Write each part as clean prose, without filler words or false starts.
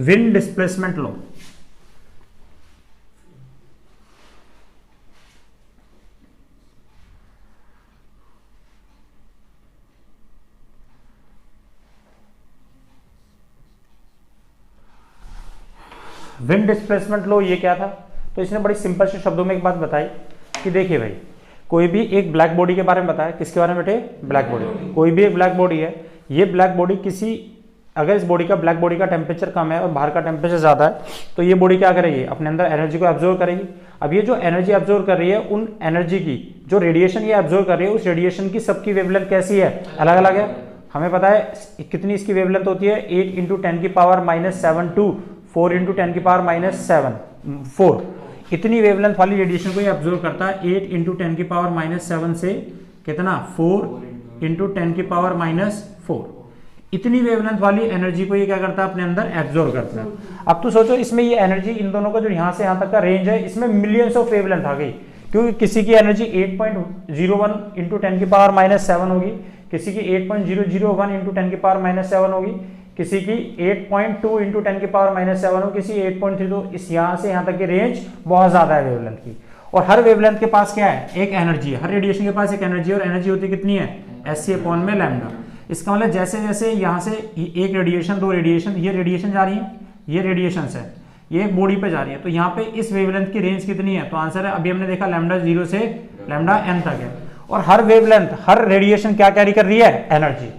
Wind displacement law. Wind displacement law ये क्या था? तो इसने बड़ी सिंपल से शब्दों में एक बात बताई कि देखिए भाई, कोई भी एक ब्लैक बॉडी के बारे में बताया। किसके बारे में बेटे? Black body. कोई भी एक ब्लैक बॉडी है, ये ब्लैक बॉडी अगर इस बॉडी का, ब्लैक बॉडी का टेम्परेचर कम है और बाहर का टेम्परेचर ज्यादा है, तो ये बॉडी क्या करेगी? अपने अंदर एनर्जी को एब्जॉर्व करेगी। अब ये जो एनर्जी एब्जॉर्व कर रही है, उन एनर्जी की जो रेडिएशन ये एब्जॉर्व कर रही है, उस रेडिएशन की सबकी वेवलेंथ कैसी है? अलग अलग है। हमें पता है कितनी इसकी वेवलेंथ होती है, 8 × 10⁻⁷ टू 4 × 10⁻⁷ 4। इतनी वेवलेंथ वाली रेडिएशन को ये एब्जॉर्व करता है। 8 × 10⁻⁷ से कितना? 4 × 10⁻⁴। इतनी वेवलेंथ वाली एनर्जी को ये क्या करता है? अपने अंदर एब्जॉर्व करता है। अब तो सोचो, इसमें ये एनर्जी, इन दोनों का जो यहाँ से यहाँ तक का रेंज है, इसमें मिलियंस ऑफ वेवलेंथ आ गई, क्योंकि किसी की एनर्जी 8.01 × 10⁻⁷ होगी, किसी की 8.001 × 10⁻⁷ होगी, किसी की 8.2 × 10⁻⁷ हो, किसी 8.3। तो इस यहाँ से यहाँ तक की रेंज बहुत ज्यादा है वेवलेंथ की। और हर वेवलेंथ के पास क्या है? एक एनर्जी है। हर रेडिएशन के पास एक एनर्जी है, और एनर्जी होती कितनी है? Sc/λ। इसका मतलब जैसे जैसे यहाँ से एक रेडिएशन, दो रेडिएशन, ये रेडिएशन जा रही है, ये रेडिएशन है, ये एक बॉडी पे जा रही है, तो यहाँ पे इस वेवलेंथ की रेंज कितनी है? तो आंसर है, अभी हमने देखा λ0 से λn तक है। और हर वेवलेंथ, हर रेडिएशन क्या कैरी कर रही है? एनर्जी।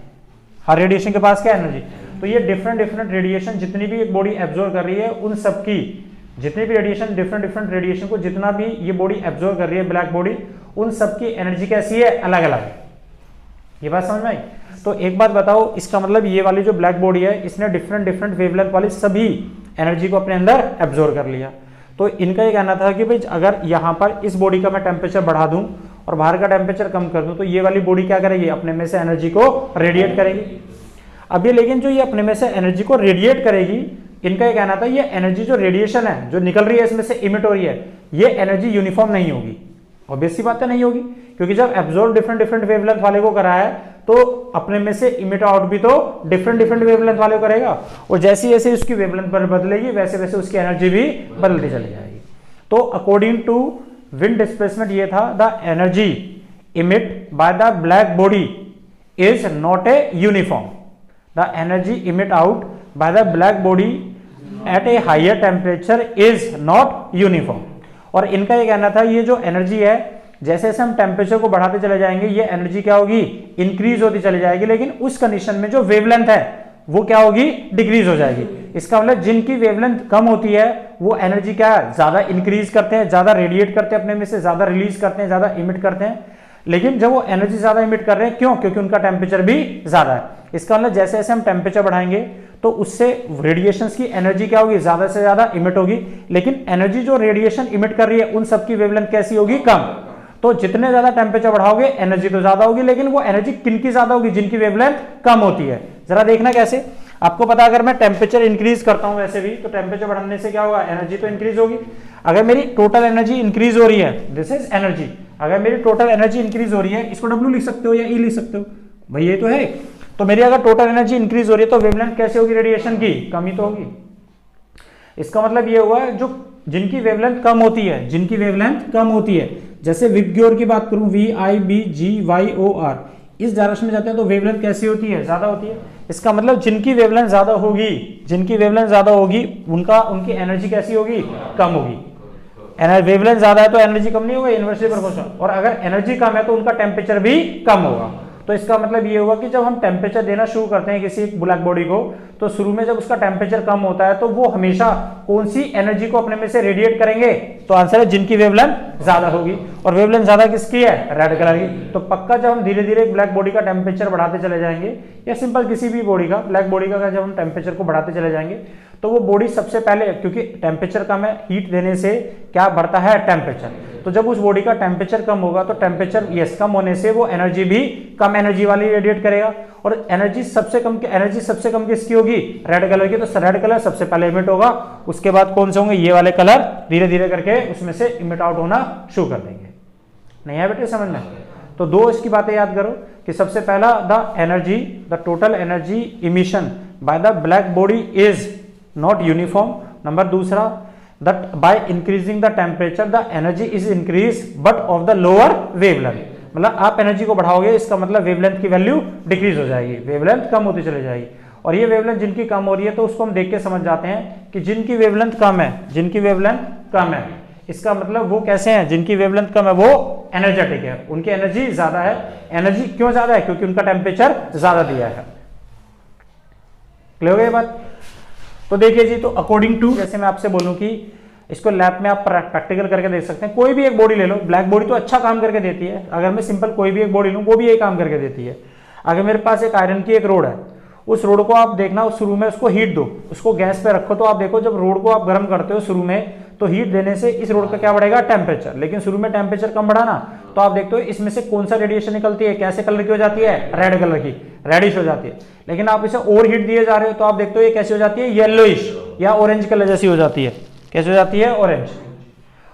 हर रेडिएशन के पास क्या एनर्जी? तो ये डिफरेंट रेडिएशन जितनी भी एक बॉडी एब्जॉर्व कर रही है, उन सबकी जितनी भी रेडिएशन, डिफरेंट रेडिएशन को जितना भी ये बॉडी एब्जॉर्व कर रही है, ब्लैक बॉडी, उन सबकी एनर्जी कैसी है? अलग अलग है। ये बात समझ में आई? तो एक बात बताओ, इसका मतलब ये वाली जो ब्लैक बॉडी है, इसने डिफरेंट वेवलेंथ वाली सभी एनर्जी को अपने अंदर एब्जॉर्व कर लिया। तो इनका ये कहना था कि भाई, अगर यहाँ पर इस बॉडी का मैं टेम्परेचर बढ़ा दूं और बाहर का टेम्परेचर कम कर दूं, तो ये वाली बॉडी क्या करेगी? अपने में से एनर्जी को रेडिएट करेगी। अब ये, लेकिन जो ये अपने में से एनर्जी को रेडिएट करेगी, इनका ये कहना था, ये एनर्जी जो रेडिएशन है, जो निकल रही है इसमें से, इमिट हो रही है, ये एनर्जी यूनिफॉर्म नहीं होगी। ऑब्वियस सी बात है, नहीं होगी, क्योंकि जब एब्जॉर्ब डिफरेंट वेवलेंथ वाले को करा है, तो अपने में से इमिट आउट भी तो डिफरेंट वेवलेंथ वाले को करेगा, और जैसे जैसे उसकी वेवलेंथ बदलेगी, वैसे वैसे उसकी एनर्जी भी बदलती चली जाएगी। तो अकॉर्डिंग टू विंड डिस्प्लेसमेंट ये था, the energy emit bye the black body is not a uniform. The energy emit out by the black body at a higher temperature is not uniform। और इनका ये कहना था, ये जो एनर्जी है, जैसे जैसे हम टेम्परेचर को बढ़ाते चले जाएंगे, ये एनर्जी क्या होगी? इंक्रीज होती चली जाएगी, लेकिन उस कंडीशन में जो वेवलेंथ है वो क्या होगी? डिक्रीज हो जाएगी। इसका मतलब जिनकी वेवलेंथ कम होती है, वो एनर्जी क्या है? ज्यादा इंक्रीज करते हैं, ज्यादा रेडिएट करते हैं अपने में से, ज्यादा रिलीज करते हैं, ज्यादा इमिट करते हैं। लेकिन जब वो एनर्जी ज्यादा इमिट कर रहे हैं, क्यों? क्योंकि उनका टेम्परेचर भी ज्यादा है। इसका मतलब जैसे जैसे हम टेम्परेचर बढ़ाएंगे, तो उससे रेडिएशंस की एनर्जी क्या होगी? ज्यादा से ज्यादा इमिट होगी, लेकिन एनर्जी जो रेडिएशन इमिट कर रही है, उन सबकी वेवलेंथ कैसी होगी? कम। तो जितने ज्यादा टेम्परेचर बढ़ाओगे, एनर्जी तो ज्यादा होगी, लेकिन वो एनर्जी किनकी ज्यादा होगी? जिनकी वेवलेंथ कम होती है। जरा देखना कैसे। आपको पता है, अगर मैं टेम्परेचर इंक्रीज करता हूं वैसे भी, तो टेम्परेचर बढ़ाने से क्या होगा? एनर्जी तो इंक्रीज होगी। अगर मेरी टोटल एनर्जी इंक्रीज हो रही है, दिस इज एनर्जी, अगर मेरी टोटल एनर्जी इंक्रीज हो रही है, इसको W लिख सकते हो या E लिख सकते हो, भाई ये तो है। तो मेरी अगर टोटल एनर्जी इंक्रीज हो रही है, तो वेवलेंथ कैसे होगी? रेडिएशन की कमी तो होगी। इसका मतलब ये हुआ, जो जिनकी वेवलेंथ कम होती है, जिनकी वेवलेंथ कम होती है, जैसे विबग्योर की बात करूं, VIBGYOR, इस डायरेक्शन में जाते हैं, तो वेवलेंथ कैसी होती है? ज्यादा होती है। इसका मतलब जिनकी वेवलेंथ ज्यादा होगी, जिनकी वेवलेंथ ज्यादा होगी, उनकी एनर्जी कैसी होगी? कम होगी। वेवलेंथ ज्यादा है तो एनर्जी कम नहीं होगा, इनवर्सली प्रोपोर्शनल। और अगर एनर्जी कम है तो उनका टेम्परेचर भी कम होगा। तो इसका मतलब ये होगा कि जब हम टेम्परेचर देना शुरू करते हैं किसी ब्लैक बॉडी को, तो शुरू में जब उसका टेम्परेचर कम होता है, तो वो हमेशा कौन सी एनर्जी को अपने में से रेडिएट करेंगे? तो आंसर है जिनकी वेवलेंथ ज्यादा होगी। और वेवलेंथ ज्यादा किसकी है? रेड कलर की। तो पक्का जब हम धीरे धीरे ब्लैक बॉडी का टेम्परेचर बढ़ाते चले जाएंगे, या सिंपल किसी भी बॉडी का, ब्लैक बॉडी का जब हम टेम्परेचर को बढ़ाते चले जाएंगे, तो वो बॉडी सबसे पहले, क्योंकि टेम्परेचर कम है, हीट देने से क्या बढ़ता है? टेम्परेचर। तो जब उस बॉडी का टेम्परेचर कम होगा, तो टेम्परेचर कम होने से वो एनर्जी भी कम एनर्जी वाली रेडिएट करेगा। और एनर्जी सबसे कम किसकी होगी? रेड कलर की। तो रेड कलर सबसे पहले इमिट होगा, उसके बाद कौन से होंगे? ये वाले कलर धीरे धीरे करके उसमें से इमिट आउट होना शुरू कर देंगे। नहीं है बेटे समझ में? तो दो इसकी बातें याद करो कि सबसे पहला, the total energy emission by the black body is not uniform. Number दूसरा, that by increasing the temperature the energy is increase but of the lower wavelength. मतलब आप एनर्जी को बढ़ाओगे, इसका मतलब वेवलेंथ की वैल्यू डिक्रीज हो जाएगी, वेवलेंथ कम होती चली जाएगी। और ये वेवलेंथ जिनकी कम हो रही है तो उसको हम देख के समझ जाते हैं कि जिनकी वेवलेंथ कम है, जिनकी वेवलेंथ कम है, इसका मतलब वो कैसे हैं, जिनकी वेवलेंथ कम है वो एनर्जेटिक है, उनकी एनर्जी ज्यादा है। एनर्जी क्यों ज्यादा है? क्योंकि उनका टेम्परेचर ज्यादा दिया है। क्लियर हो गई बात? तो देखिए जी, तो अकॉर्डिंग टू, जैसे मैं आपसे बोलूं कि इसको लैब में आप प्रैक्टिकल करके देख सकते हैं। कोई भी एक बॉडी ले लो, ब्लैक बॉडी तो अच्छा काम करके देती है। अगर मैं सिंपल कोई भी एक बॉडी लूं, वो भी यही काम करके देती है। अगर मेरे पास एक आयरन की एक रोड है, उस रोड को आप देखना, उस शुरू में उसको हीट दो, उसको गैस पे रखो, तो आप देखो जब रोड को आप गर्म करते हो शुरू में, तो हीट देने से इस रोड का क्या बढ़ेगा? टेम्परेचर। लेकिन शुरू में टेम्परेचर कम बढ़ा ना, तो आप देखते हो इसमें से कौन सा रेडिएशन निकलती है, कैसे कलर की हो जाती है? रेड कलर की, रेडिश हो जाती है। लेकिन आप इसे और हीट दिए जा रहे हो तो आप देखते हो ये कैसी हो जाती है? येलोइश या ऑरेंज कलर जैसी हो जाती है। कैसे हो जाती है? ऑरेंज।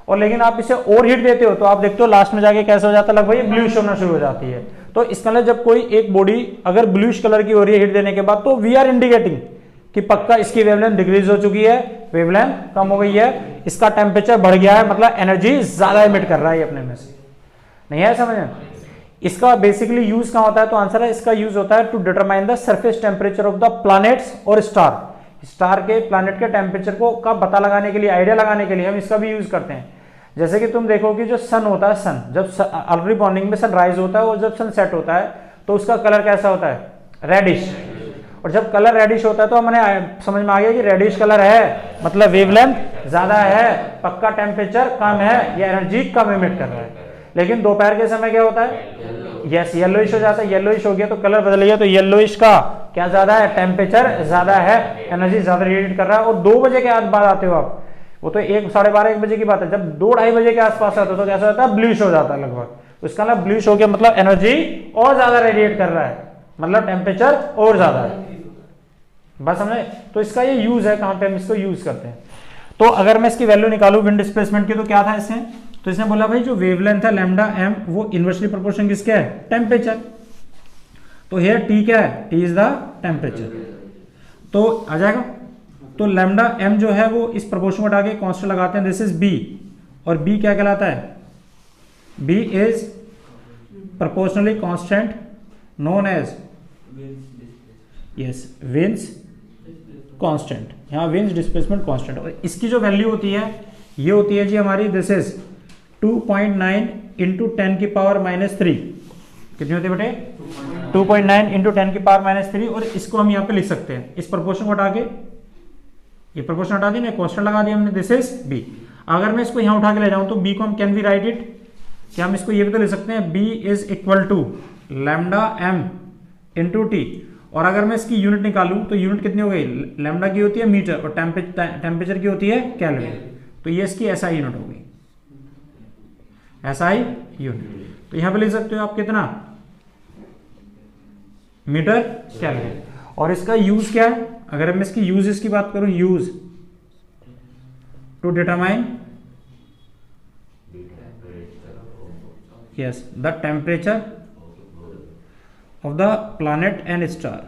और लेकिन आप इसे और हीट देते हो तो आप देखते हो लास्ट में जाके कैसे हो जाता है? लगभग ये ब्लूइश होना शुरू हो जाती है। तो इसका मतलब जब कोई एक बॉडी अगर ब्लूइश कलर की हो रही है हीट देने के बाद, तो वी आर इंडिकेटिंग कि पक्का इसकी वेवलेंथ डिक्रीज हो चुकी है, वेवलेंथ कम हो गई है, इसका टेम्परेचर बढ़ गया है, मतलब एनर्जी ज्यादा इमिट कर रहा है अपने में से। नहीं है समझ में? इसका बेसिकली यूज कहां होता है? तो आंसर है इसका यूज होता है to determine the surface temperature of the planets और स्टार। स्टार के, प्लैनेट के टेम्परेचर को का पता लगाने के लिए, आइडिया लगाने के लिए हम इसका भी यूज करते हैं। जैसे कि तुम देखो कि जो सन होता है, सन जब अर्ली मॉर्निंग में सन राइज होता है और जब सन सेट होता है तो उसका कलर कैसा होता है? रेडिश। और जब कलर रेडिश होता है तो हमने समझ में आ गया कि रेडिश कलर है मतलब वेवलेंथ ज्यादा है, पक्का टेम्परेचर कम है, या एनर्जी कम इमिट कर रहा है। लेकिन दोपहर के समय क्या होता है? यस, येलोइश हो जाता है। येलोइश हो गया तो कलर बदल गया, तो येलोइश का क्या ज्यादा है? टेम्परेचर ज्यादा है, एनर्जी ज्यादा रेडिएट कर रहा है। और 2 बजे के बाद आते हो आप, वो तो 1, 12:30, 1 बजे की बात है। जब 2-2:30 बजे के आसपास आता है तो कैसा होता है? ब्लूइश हो जाता है लगभग। उसका मतलब ब्लूइश हो गया मतलब एनर्जी और ज्यादा रेडिएट कर रहा है, मतलब टेम्परेचर और ज्यादा है। बस समझे? तो इसका ये यूज है, कहां पे हम इसको यूज करते हैं। तो अगर मैं इसकी वैल्यू निकालू विंड डिस्प्लेसमेंट की, तो क्या था इसमें? तो इसने बोला भाई जो वेवलेंथ है लैम्डा एम, वो इनवर्सली प्रोपोर्शन किसके है? टेम्परेचर। तो हियर टी क्या है? T is the temperature. तो आ जाएगा। तो लैम्डा एम जो है वो इस प्रोपोर्शन को हटा के कांस्टेंट लगाते हैं, दिस इज बी। और बी क्या कहलाता है? B is proportionally constant known as yes Wien's constant. यहाँ विंस डिस्प्लेसमेंट कांस्टेंट। और इसकी जो वैल्यू होती है ये होती है जी हमारी, दिस इज 2.9 इंटू 10 की पावर -3। कितनी होती है बेटे? 2.9 इंटू 10 की पावर -3। और इसको हम यहाँ पे लिख सकते हैं, इस प्रोपोर्शन को हटा के, ये प्रोपोर्शन हटा दी ना, कांस्टेंट लगा दिया हमने, दिस इज बी। अगर मैं इसको यहाँ उठा के ले जाऊं तो बी को हम कैन वी राइट इट, क्या हम इसको ये भी तो लिख सकते हैं? B is equal to lambda m into T. और अगर मैं इसकी यूनिट निकालूं तो यूनिट कितनी हो गई? लैम्डा की होती है मीटर और टेम्परेचर की होती है केल्विन। तो ये इसकी एसआई यूनिट हो गई, एसआई यूनिट। तो यहां पे लिख सकते हो आप कितना? Metre kelvin. और इसका यूज क्या है? अगर मैं इसकी यूजेस की बात करूं, use to determine yes the temperature of the planet and star.